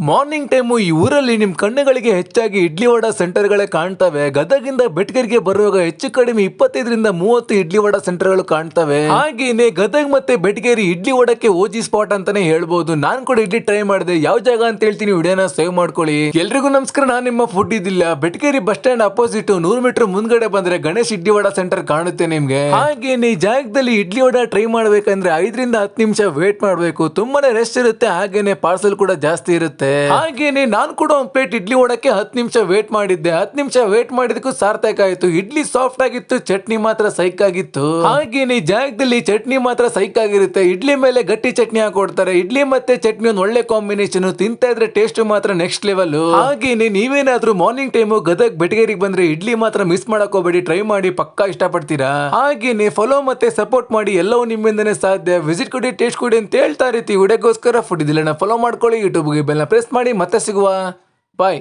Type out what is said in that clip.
Morning time ಈ ಊರಲ್ಲಿ ನಿಮ್ ಕಣ್ಣುಗಳಿಗೆ ಹೆಚ್ಚಾಗಿ ಇಡ್ಲಿ ವಡಾ ಸೆಂಟರ್ಗಳೇ ಕಾಣ್ತವೆ. ಗದಗಿಂದ ಬೆಟಗೇರಿಗೆ ಬರುವಾಗ ಹೆಚ್ಚು ಕಡಿಮೆ 25 ರಿಂದ 30 ಇಡ್ಲಿ ವಡಾ ಸೆಂಟರ್ಗಳು ಕಾಣ್ತವೆ. ಹಾಗೇನೆ ಗದಗ್ ಮತ್ತೆ ಬೆಟಗೇರಿ ಇಡ್ಲಿ ವಡಕ್ಕೆ ಓಜಿ ಸ್ಪಾಟ್ ಅಂತಾನೆ ಹೇಳ್ಬೋದು. ನಾನ್ ಕೂಡ ಇಡ್ಲಿ ಟ್ರೈ ಮಾಡಿದೆ. ಯಾವ ಜಾಗ ಅಂತ ಹೇಳ್ತೀನಿ, ವಿಡಿಯೋನ ಸೇವ್ ಮಾಡ್ಕೊಳ್ಳಿ. ಎಲ್ರಿಗೂ ನಮಸ್ಕಾರ, ನಾನ್ ನಿಮ್ಮ ಫುಡ್ ಇದಿಲ್ಲ. Betageri bus stand opposite 100 metre ಮುಂದ್ಗಡೆ ಬಂದ್ರೆ ಗಣೇಶ್ ಇಡ್ಲಿ ವಡಾ ಸೆಂಟರ್ ಕಾಣುತ್ತೆ ನಿಮ್ಗೆ. ಹಾಗೇನೆ ಈ ಜಾಗದಲ್ಲಿ ಇಡ್ಲಿ ವಡಾ ಟ್ರೈ ಮಾಡ್ಬೇಕಂದ್ರೆ 5 ರಿಂದ 10 ನಿಮಿಷ ವೇಟ್ ಮಾಡ್ಬೇಕು. ತುಂಬಾನೇ ರೆಸ್ಟ್ ಇರುತ್ತೆ, ಹಾಗೇನೆ ಪಾರ್ಸಲ್ ಕೂಡ ಜಾಸ್ತಿ ಇರುತ್ತೆ. ಹಾಗೇನೆ ನಾನು ಕೂಡ ಒಂದು ಪ್ಲೇಟ್ ಇಡ್ಲಿ ವಡಕ್ಕೆ 10 ನಿಮಿಷ ವೇಟ್ ಮಾಡಿದ್ದೆ. 10 ನಿಮಿಷ ವೇಟ್ ಮಾಡಿದಕ್ಕೂ ಸಾರ್ಥಕ ಆಯ್ತು. ಇಡ್ಲಿ ಸಾಫ್ಟ್ ಆಗಿತ್ತು, ಚಟ್ನಿ ಮಾತ್ರ ಸೈಕ್ ಆಗಿತ್ತು. ಹಾಗೇನೆ ಜಾಗದಲ್ಲಿ ಚಟ್ನಿ ಮಾತ್ರ ಸೈಕ್ ಆಗಿರುತ್ತೆ. ಇಡ್ಲಿ ಮೇಲೆ ಗಟ್ಟಿ ಚಟ್ನಿ ಹಾಕೊಡ್ತಾರೆ. ಇಡ್ಲಿ ಮತ್ತೆ ಚಟ್ನಿ ಒಂದು ಒಳ್ಳೆ ಕಾಂಬಿನೇಷನ್. ತಿಂತಾ ಇದ್ರೆ ಟೇಸ್ಟ್ ಮಾತ್ರ ನೆಕ್ಸ್ಟ್ ಲೆವೆಲ್. ಹಾಗೇನೆ ನೀವೇನಾದ್ರೂ ಮಾರ್ನಿಂಗ್ ಟೈಮ್ ಗದಗ್ ಬೆಟಗೇರಿಗೆ ಬಂದ್ರೆ ಇಡ್ಲಿ ಮಾತ್ರ ಮಿಸ್ ಮಾಡಕ್ ಹೋಗ್ಬೇಡಿ. ಟ್ರೈ ಮಾಡಿ, ಪಕ್ಕಾ ಇಷ್ಟಪಡ್ತೀರಾ. ಹಾಗೇನೆ ಫಾಲೋ ಮತ್ತೆ ಸಪೋರ್ಟ್ ಮಾಡಿ, ಎಲ್ಲವೂ ನಿಮ್ಮಿಂದನೇ ಸಾಧ್ಯ. ವಿಸಿಟ್ ಕೊಡಿ, ಟೇಸ್ಟ್ ಕೊಡಿ ಅಂತ ಹೇಳ್ತಾ ಇರ್ತೀವಿ. ವಿಡಿಯೋಗೋಸ್ಕರ ಫುಡ್ ಇದಿಲ್ಲ ಫಾಲೋ ಮಾಡ್ಕೊಳ್ಳಿ. ಯೂಟ್ಯೂಬ್ಗೆ ಬೆಲ್ನ ಪ್ರೆಸ್ ಮಾಡಿ. ಮತ್ತೆ ಸಿಗುವ. ಬಾಯ್.